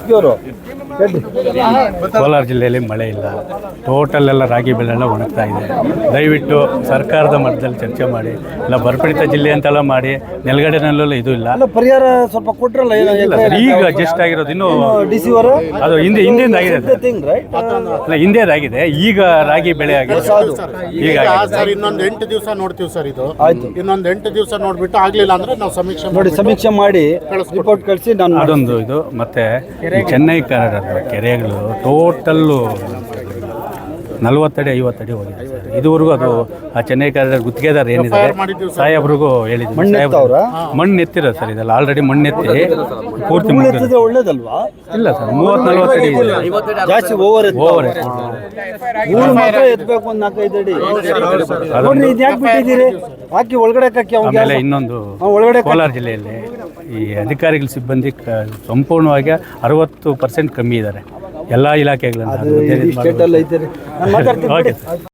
S P ಅವರು ಹೇಳಿ. ಕೋಲಾರ ಜಿಲ್ಲೆಯಲ್ಲಿ ಮಳೆ ಇಲ್ಲ, ಟೋಟಲ್ ಎಲ್ಲ ರಾಗಿ ಬೆಳೆಲ್ಲ ಒಣಗ್ತಾ ಇದೆ. ದಯವಿಟ್ಟು ಸರ್ಕಾರದ ಮಟ್ಟದಲ್ಲಿ ಚರ್ಚೆ ಮಾಡಿ, ಇಲ್ಲ ಬರಪೀಡಿತ ಜಿಲ್ಲೆ ಅಂತೆಲ್ಲ ಮಾಡಿ, ನೆಲಗಡೆನಲ್ಲೆಲ್ಲ ಇದು ಇಲ್ಲ. ಅಲ್ಲ ಪರಿಹಾರ ಸ್ವಲ್ಪ ಕೊಟ್ರಲ್ಲ, ಇಲ್ಲ ಸರ್, ಈಗ ಜಸ್ಟ್ ಆಗಿರೋದು, ಇನ್ನೂ ಡಿ ಸಿ ಅವರು ಅದು ಹಿಂದೆಯಿಂದ ಆಗಿದೆ ಸರ್. Thing right. ಅಲ್ಲ ಹಿಂದೇದಾಗಿದೆ, ಈಗ ರಾಗಿ ಬೆಳೆ ಆಗಿದೆ. ಈಗ ಸರ್ ಇನ್ನೊಂದು 8 ದಿವಸ ನೋಡ್ತೀವಿ ಸರ್. ಇದು ಆಯ್ತು, ಇನ್ನೊಂದು 8 ದಿವಸ ನೋಡ್ಬಿಟ್ಟು ಆಗ್ಲಿಲ್ಲ ಅಂದ್ರೆ ನಾವು ಸಮೀಕ್ಷೆ ನೋಡಿ ಸಮೀಕ್ಷೆ ಮಾಡಿ ರಿಪೋರ್ಟ್ ಕಳಿಸಿ ನಾನು ಅದೊಂದು ಇದು. ಮತ್ತು ಈ ಚೆನ್ನೈ ಕಾರಿಡಾರ್ ಕೆರೆಗಳು ಟೋಟಲ್ಲು 40 ಅಡಿ 50 ಅಡಿ ಹೋಗಿದೆ ಸರ್. ಇದುವರೆಗೂ ಅದು ಆ ಚೆನ್ನೈ ಕಾರಿಡಾರ್ ಗುತ್ತಿಗೆದಾರ ಏನಿದ್ದಾರೆ ಸಾಹೇಬ್ರಿಗೂ ಹೇಳಿದ್ರು, ಮಣ್ಣು ಎತ್ತಿರೋ ಸರ್. ಇದೆಲ್ಲ ಆಲ್ರೆಡಿ ಮಣ್ಣೆತ್ತಿ ಪೂರ್ತಿ ಎತ್ತಿದ್ರೆ ಒಳ್ಳೇದಲ್ವಾ? ಇಲ್ಲ ಸರ್, 30-40 ಅಡಿ ಇದೆ. ಜಾಸ್ತಿ ಓವರ್ ಓವರ್ ಊರು ಮಾತ್ರ ಎತ್ತಬೇಕು ಒಂದು 4-5 ಅಡಿ. ನೋಡ್ರಿ ಇದು ಯಾಕೆ ಬಿಟ್ಟಿದ್ದೀರಿ? ಹಾಕಿ ಒಳಗಡೆ ಹಾಕಿ ಅವ್ನಿಗೆ. ಆಮೇಲೆ ಇನ್ನೊಂದು ಒಳಗಡೆ ಕೋಲಾರ ಜಿಲ್ಲೆಯಲ್ಲಿ ಈ ಅಧಿಕಾರಿಗಳ ಸಿಬ್ಬಂದಿ ಸಂಪೂರ್ಣವಾಗಿ 60% ಕಮ್ಮಿ ಇದ್ದಾರೆ ಎಲ್ಲ ಇಲಾಖೆಗಳನ್ನು. ಸ್ಟೇಟಲ್ಲಿ ಐತೆ. ನಾನು ಮಾತಾಡ್ತೀನಿ. Okay sir.